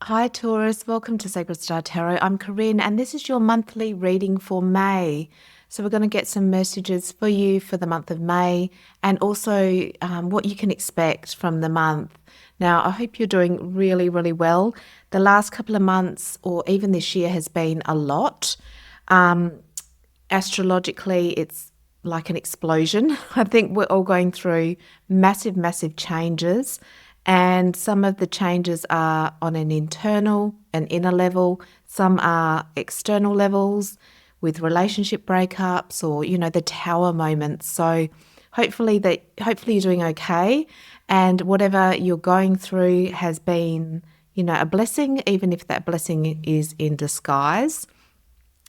Hi, Taurus. Welcome to Sacred Star Tarot. I'm Corinne, and this is your monthly reading for May. So, we're going to get some messages for you for the month of May and also what you can expect from the month. Now, I hope you're doing really, really well. The last couple of months, or even this year, has been a lot. Astrologically, it's like an explosion. I think we're all going through massive, massive changes. And some of the changes are on an internal and inner level. Some are external levels with relationship breakups or, the tower moments. So hopefully you're doing okay. And whatever you're going through has been, a blessing, even if that blessing is in disguise.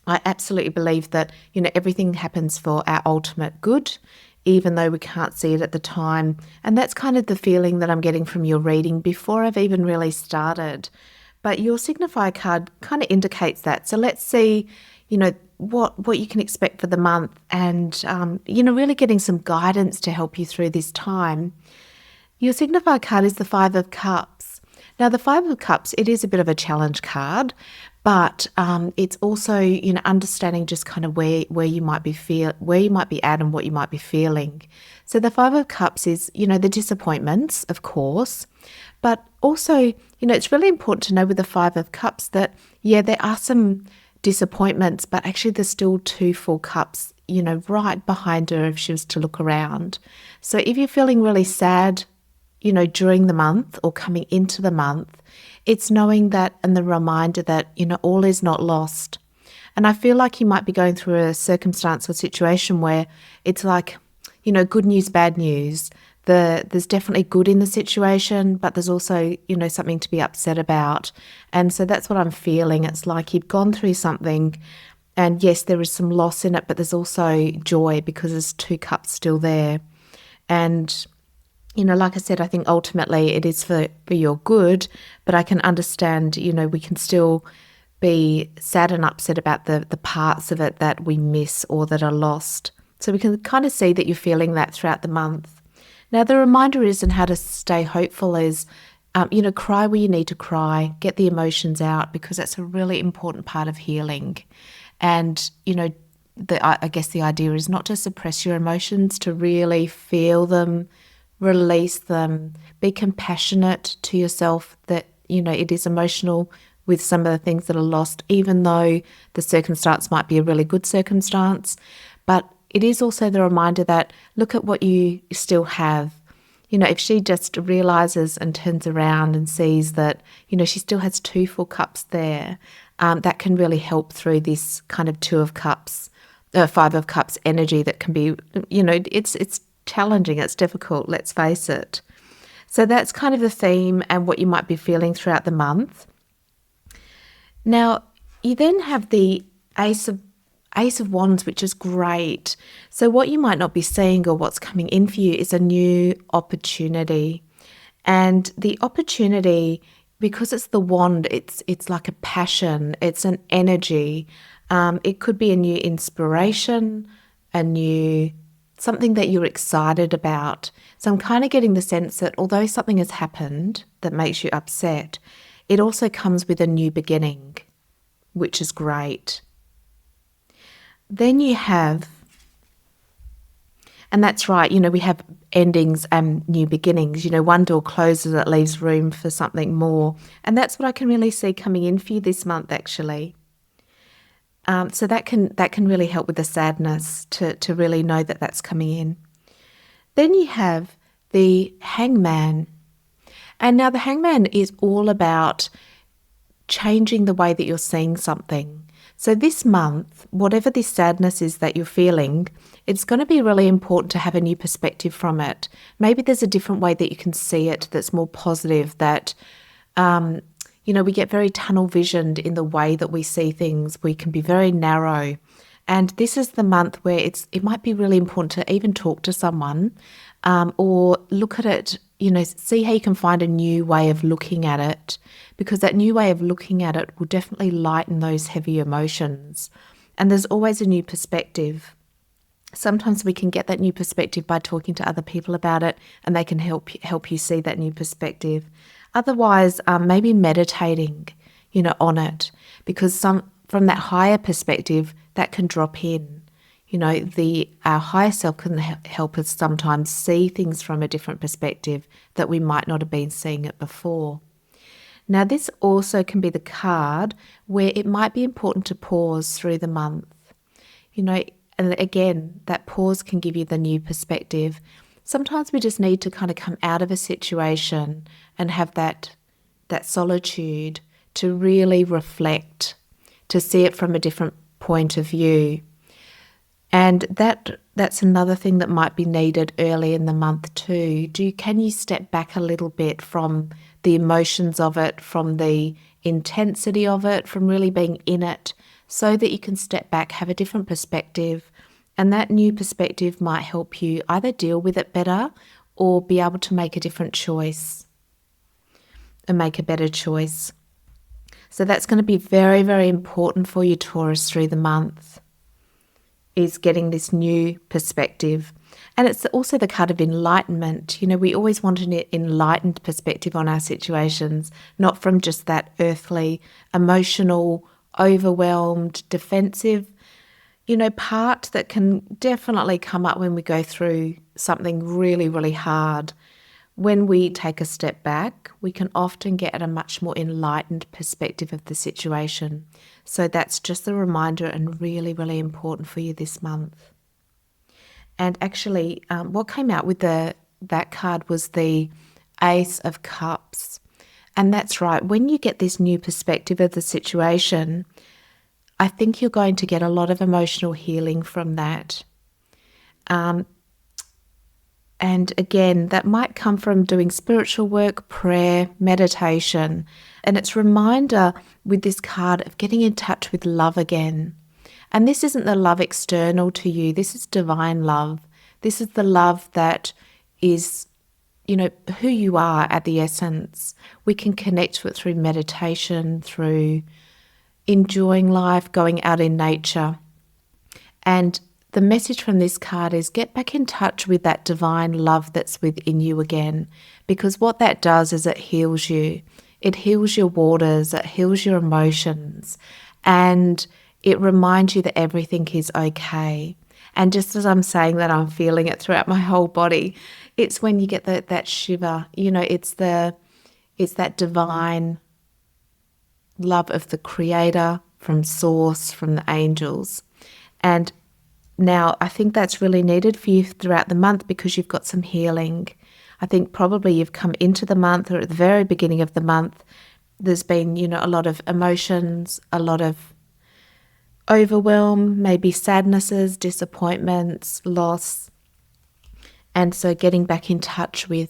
I absolutely believe that, everything happens for our ultimate good, even though we can't see it at the time. And that's kind of the feeling that I'm getting from your reading before I've even really started. But your signifier card kind of indicates that. So let's see, what you can expect for the month and, really getting some guidance to help you through this time. Your signifier card is the Five of Cups. Now, the Five of Cups, it is a bit of a challenge card, but it's also, understanding just kind of where you might be at and what you might be feeling. So the Five of Cups is, the disappointments, of course, but also, it's really important to know with the Five of Cups that, there are some disappointments, but actually there's still two full cups, right behind her if she was to look around. So if you're feeling really sad, during the month or coming into the month, it's knowing that and the reminder that, all is not lost. And I feel like you might be going through a circumstance or situation where it's like, good news, bad news. There's definitely good in the situation, but there's also, something to be upset about. And so that's what I'm feeling. It's like you've gone through something and yes, there is some loss in it, but there's also joy because there's two cups still there. And like I said, I think ultimately it is for your good, but I can understand, we can still be sad and upset about the parts of it that we miss or that are lost. So we can kind of see that you're feeling that throughout the month. Now, the reminder is and how to stay hopeful is, cry where you need to cry, get the emotions out because that's a really important part of healing. And, I guess the idea is not to suppress your emotions, to really feel them, release them, be compassionate to yourself that, it is emotional with some of the things that are lost, even though the circumstance might be a really good circumstance. But it is also the reminder that look at what you still have. If she just realizes and turns around and sees that, she still has two full cups there, that can really help through this kind of Five of Cups energy that can be, it's challenging, it's difficult, let's face it. So that's kind of the theme and what you might be feeling throughout the month. Now, you then have the Ace of Wands, which is great. So what you might not be seeing or what's coming in for you is a new opportunity. And the opportunity, because it's the wand, it's like a passion, it's an energy. It could be a new inspiration, something that you're excited about. So I'm kind of getting the sense that although something has happened that makes you upset, it also comes with a new beginning, which is great. Then you have, and that's right, we have endings and new beginnings. One door closes, it leaves room for something more. And that's what I can really see coming in for you this month, actually. So that can really help with the sadness to really know that that's coming in. Then you have the Hangman. And now the Hangman is all about changing the way that you're seeing something. So this month, whatever this sadness is that you're feeling, it's going to be really important to have a new perspective from it. Maybe there's a different way that you can see it that's more positive, that we get very tunnel visioned in the way that we see things. We can be very narrow. And this is the month where it might be really important to even talk to someone or look at it, see how you can find a new way of looking at it, because that new way of looking at it will definitely lighten those heavy emotions. And there's always a new perspective. Sometimes we can get that new perspective by talking to other people about it, and they can help you see that new perspective. Otherwise, maybe meditating, on it, because from that higher perspective, that can drop in. Our higher self can help us sometimes see things from a different perspective that we might not have been seeing it before. Now, this also can be the card where it might be important to pause through the month. And again, that pause can give you the new perspective. Sometimes we just need to kind of come out of a situation and have that solitude to really reflect, to see it from a different point of view. And that's another thing that might be needed early in the month too. Can you step back a little bit from the emotions of it, from the intensity of it, from really being in it, so that you can step back, have a different perspective, and that new perspective might help you either deal with it better or be able to make a different choice and make a better choice. So that's going to be very, very important for you, Taurus, through the month, is getting this new perspective. And it's also the card of enlightenment. We always want an enlightened perspective on our situations, not from just that earthly, emotional, overwhelmed, defensive, part that can definitely come up when we go through something really, really hard. When we take a step back, we can often get at a much more enlightened perspective of the situation. So that's just a reminder and really, really important for you this month. And actually, what came out with that card was the Ace of Cups. And that's right, when you get this new perspective of the situation, I think you're going to get a lot of emotional healing from that. And again, that might come from doing spiritual work, prayer, meditation. And it's a reminder with this card of getting in touch with love again. And this isn't the love external to you. This is divine love. This is the love that is, who you are at the essence. We can connect with it through meditation, through enjoying life, going out in nature. And the message from this card is get back in touch with that divine love that's within you again, because what that does is it heals you. It heals your waters, it heals your emotions, and it reminds you that everything is okay. And just as I'm saying that, I'm feeling it throughout my whole body. It's when you get that shiver, it's that divine love of the Creator, from Source, from the angels. And now, I think that's really needed for you throughout the month because you've got some healing. I think probably you've come into the month, or at the very beginning of the month, there's been, a lot of emotions, a lot of overwhelm, maybe sadnesses, disappointments, loss. And so getting back in touch with,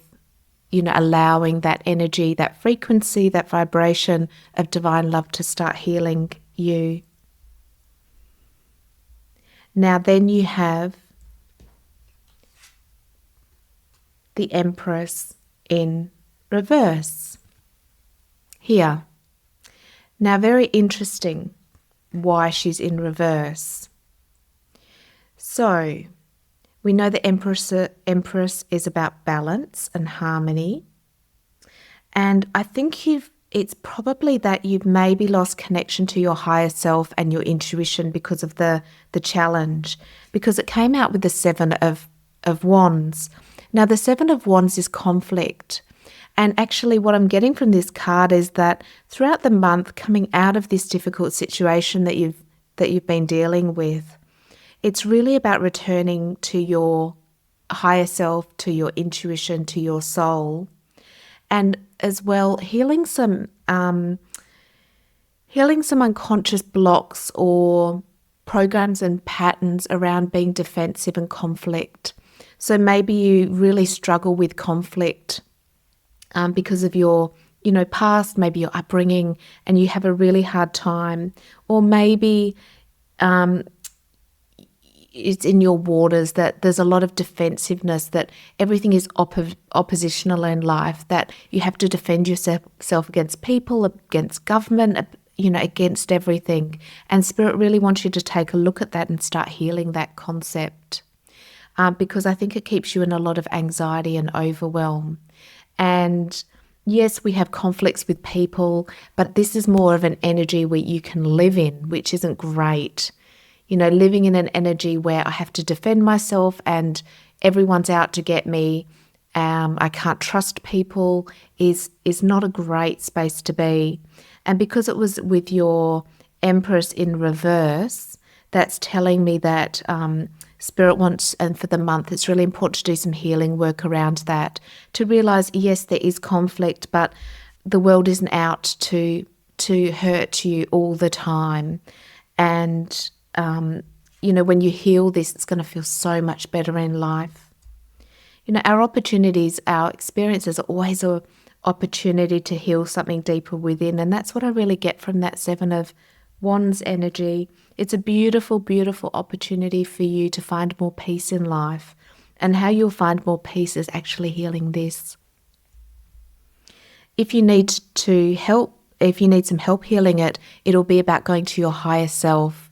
allowing that energy, that frequency, that vibration of divine love to start healing you. Now then you have the Empress in reverse here. Now, very interesting why she's in reverse. So we know the Empress is about balance and harmony. And I think it's probably that you've maybe lost connection to your higher self and your intuition because of the challenge, because it came out with the Seven of Wands. Now, the Seven of Wands is conflict. And actually what I'm getting from this card is that throughout the month, coming out of this difficult situation that you've been dealing with, it's really about returning to your higher self, to your intuition, to your soul, and as well healing some unconscious blocks or programs and patterns around being defensive and conflict. So maybe you really struggle with conflict because of your past, maybe your upbringing, and you have a really hard time, or maybe it's in your waters that there's a lot of defensiveness, that everything is oppositional in life, that you have to defend yourself against people, against government, against everything. And Spirit really wants you to take a look at that and start healing that concept, because I think it keeps you in a lot of anxiety and overwhelm. And Yes, we have conflicts with people, but this is more of an energy where you can live in, which isn't great. Living in an energy where I have to defend myself and everyone's out to get me, I can't trust people is not a great space to be. And because it was with your Empress in reverse, that's telling me that Spirit wants, and for the month, it's really important to do some healing work around that, to realize, yes, there is conflict, but the world isn't out to hurt you all the time. And, when you heal this, it's going to feel so much better in life. Our opportunities, our experiences are always an opportunity to heal something deeper within. And that's what I really get from that Seven of Wands energy. It's a beautiful, beautiful opportunity for you to find more peace in life. And how you'll find more peace is actually healing this. If you need some help healing it, it'll be about going to your higher self,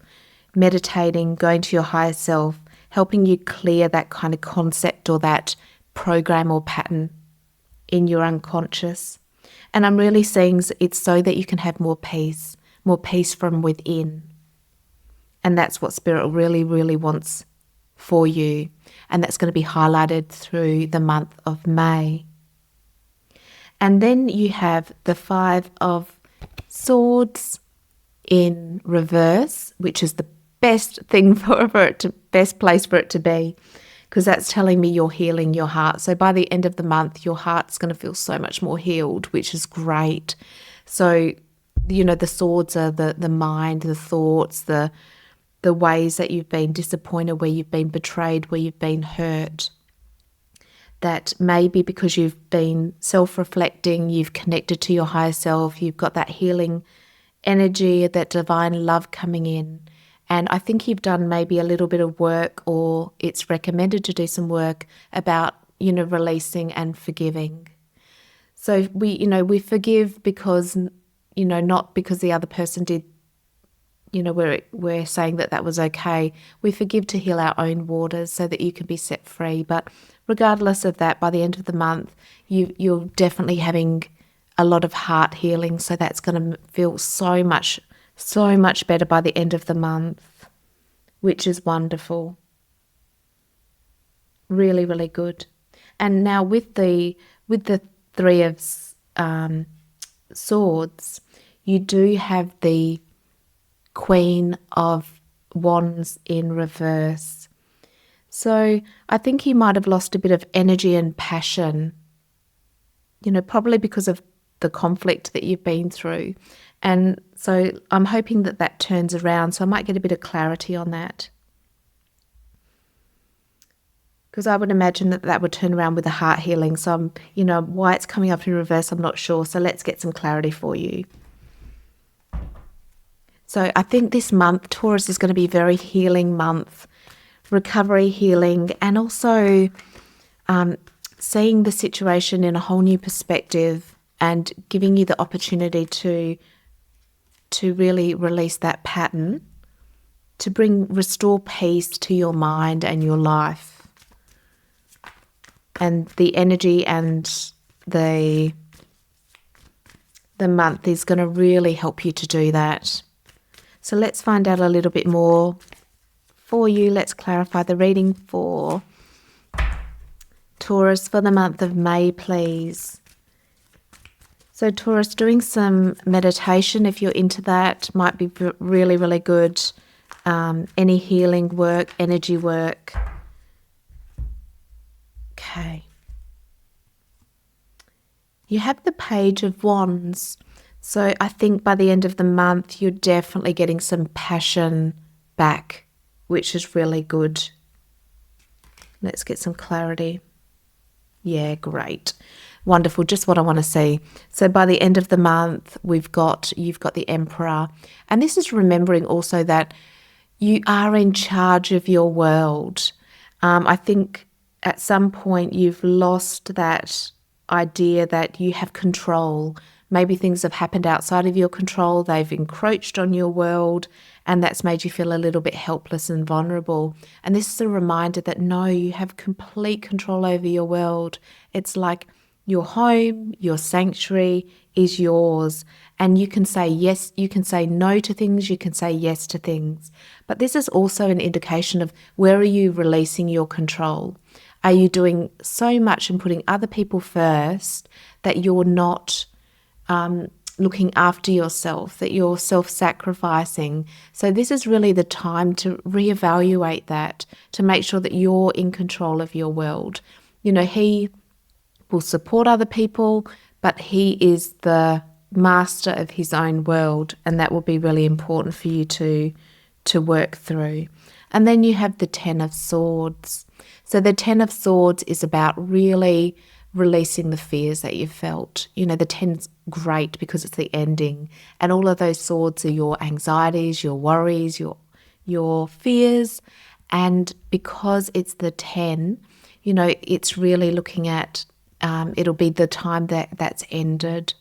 meditating, going to your higher self, helping you clear that kind of concept or that program or pattern in your unconscious. And I'm really seeing it's so that you can have more peace from within. And that's what Spirit really, really wants for you. And that's going to be highlighted through the month of May. And then you have the Five of Swords in reverse, which is the best thing best place for it to be, because that's telling me you're healing your heart. So by the end of the month, your heart's going to feel so much more healed, which is great. So, the swords are the mind, the thoughts, the ways that you've been disappointed, where you've been betrayed, where you've been hurt. That maybe because you've been self-reflecting, you've connected to your higher self, you've got that healing energy, that divine love coming in. And I think you've done maybe a little bit of work, or it's recommended to do some work about, releasing and forgiving. So we forgive because, not because the other person did, we're saying that was okay. We forgive to heal our own waters so that you can be set free. But regardless of that, by the end of the month, you're definitely having a lot of heart healing. So that's going to feel so much better by the end of the month, which is wonderful. Really, really good. And now with the Three of Swords, you do have the Queen of Wands in reverse. So I think you might have lost a bit of energy and passion, probably because of the conflict that you've been through. And so I'm hoping that turns around. So I might get a bit of clarity on that. Because I would imagine that would turn around with the heart healing. So why it's coming up in reverse, I'm not sure. So let's get some clarity for you. So I think this month, Taurus, is going to be a very healing month. Recovery, healing, and also seeing the situation in a whole new perspective and giving you the opportunity to really release that pattern, to restore peace to your mind and your life. And the energy and the month is going to really help you to do that. So let's find out a little bit more for you. Let's clarify the reading for Taurus for the month of May, please. So Taurus, doing some meditation, if you're into that, might be really, really good. Any healing work, energy work. Okay. You have the Page of Wands. So I think by the end of the month, you're definitely getting some passion back, which is really good. Let's get some clarity. Yeah, great. Wonderful, just what I want to see. So by the end of the month, you've got the Emperor. And this is remembering also that you are in charge of your world. I think at some point you've lost that idea that you have control. Maybe things have happened outside of your control. They've encroached on your world, and that's made you feel a little bit helpless and vulnerable. And this is a reminder that no, you have complete control over your world. It's like Your home, your sanctuary is yours. And you can say yes, you can say no to things, you can say yes to things. But this is also an indication of where are you releasing your control? Are you doing so much and putting other people first that you're not looking after yourself, that you're self-sacrificing? So this is really the time to reevaluate that, to make sure that you're in control of your world. You know, he will support other people, but he is the master of his own world, and that will be really important for you to work through. And then you have the Ten of Swords. So the Ten of Swords is about really releasing the fears that you've felt. You know, the Ten's great because it's the ending, and all of those swords are your anxieties, your worries, your fears. And because it's the 10, you know, it's really looking at it'll be the time that's ended.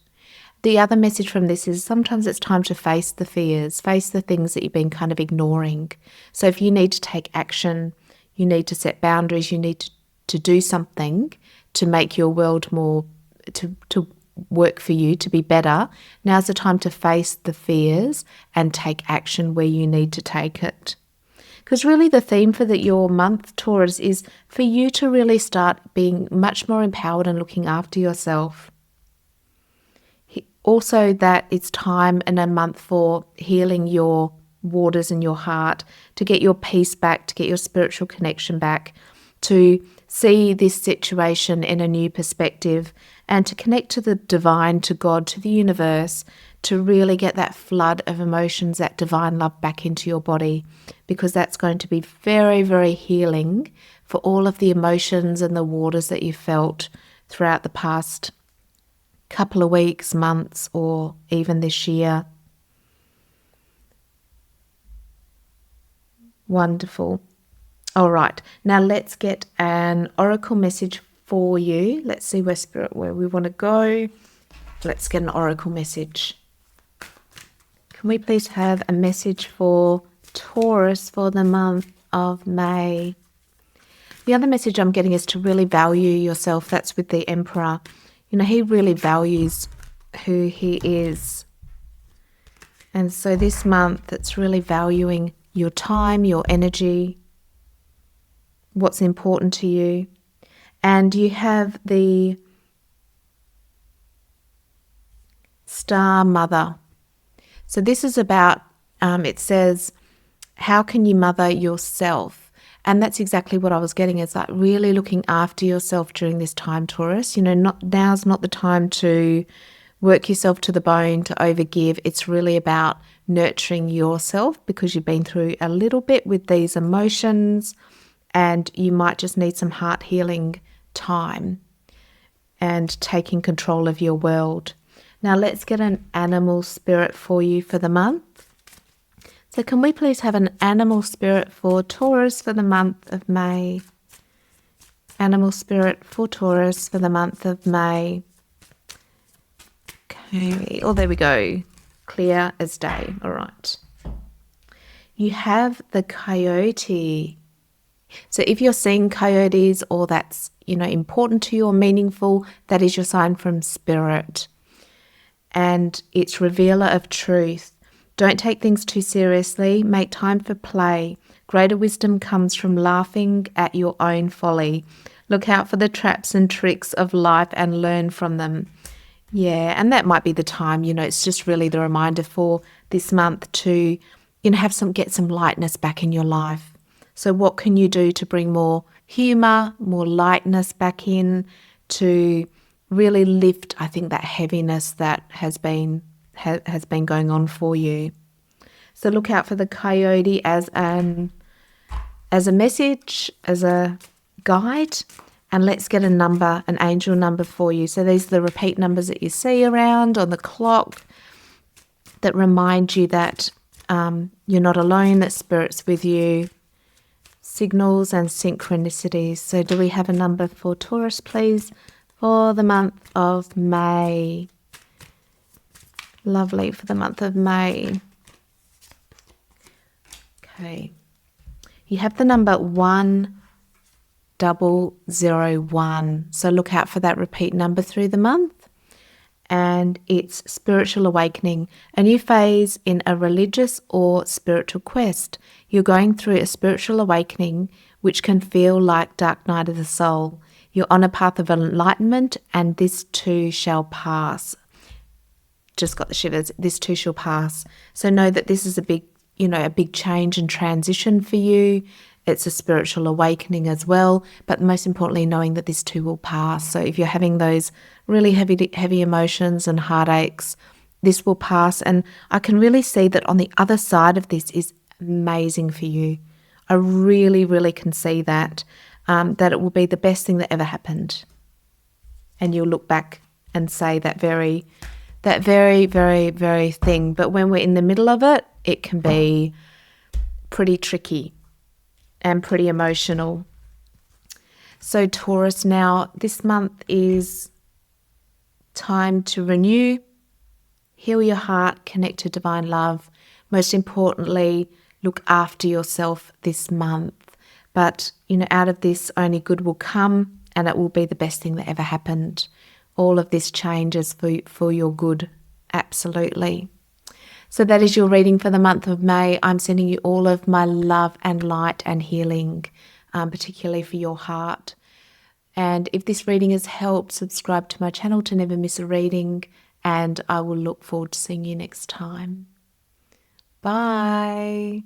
The other message from this is sometimes it's time to face the fears, face the things that you've been kind of ignoring. So if you need to take action, you need to set boundaries, you need to do something to make your world more, to work for you, to be better, now's the time to face the fears and take action where you need to take it. Because really the theme for your month, Taurus, is for you to really start being much more empowered and looking after yourself. Also that it's time and a month for healing your waters in your heart, to get your peace back, to get your spiritual connection back, to see this situation in a new perspective, and to connect to the divine, to God, to the universe, to really get that flood of emotions, that divine love back into your body, because that's going to be very, very healing for all of the emotions and the waters that you felt throughout the past couple of weeks, months, or even this year. Wonderful. All right, now let's get an oracle message for you. Let's see where we want to go. Let's get an oracle message. Can we please have a message for Taurus for the month of May? The other message I'm getting is to really value yourself. That's with the Emperor. You know, he really values who he is. And so this month, it's really valuing your time, your energy, what's important to you. And you have the Star Mother. So this is about, it says, how can you mother yourself? And that's exactly what I was getting. It's like really looking after yourself during this time, Taurus. You know, now's not the time to work yourself to the bone, to overgive. It's really about nurturing yourself because you've been through a little bit with these emotions and you might just need some heart healing time and taking control of your world. Now let's get an animal spirit for you for the month. So can we please have an animal spirit for Taurus for the month of May? Animal spirit for Taurus for the month of May. Okay, oh, there we go. Clear as day. All right. You have the coyote. So if you're seeing coyotes or that's, you know, important to you or meaningful, that is your sign from spirit. And it's revealer of truth. Don't take things too seriously. Make time for play. Greater wisdom comes from laughing at your own folly. Look out for the traps and tricks of life and learn from them. Yeah, and that might be the time, you know, it's just really the reminder for this month to, you know, get some lightness back in your life. So what can you do to bring more humor, more lightness back in, to really lift, I think, that heaviness that has been going on for you. So look out for the coyote as a message, as a guide, and let's get a number, an angel number for you. So these are the repeat numbers that you see around on the clock that remind you that you're not alone, that Spirit's with you. Signals and synchronicities. So do we have a number for Taurus, please, for the month of May? Lovely, for the month of May. Okay. You have the number 1, 001. So look out for that repeat number through the month. And it's spiritual awakening, a new phase in a religious or spiritual quest. You're going through a spiritual awakening, which can feel like dark night of the soul. You're on a path of enlightenment, and this too shall pass. Just got the shivers. This too shall pass. So know that this is a big change and transition for you. It's a spiritual awakening as well, but most importantly, knowing that this too will pass. So if you're having those really heavy emotions and heartaches, this will pass. And I can really see that on the other side of this is amazing for you. I really, really can see that it will be the best thing that ever happened. And you'll look back and say that very, very, very thing. But when we're in the middle of it, it can be pretty tricky and pretty emotional. So Taurus, now this month is time to renew, heal your heart, connect to divine love. Most importantly, look after yourself this month. But, out of this, only good will come, and it will be the best thing that ever happened. All of this changes for your good, absolutely. So that is your reading for the month of May. I'm sending you all of my love and light and healing, particularly for your heart. And if this reading has helped, subscribe to my channel to never miss a reading, and I will look forward to seeing you next time. Bye.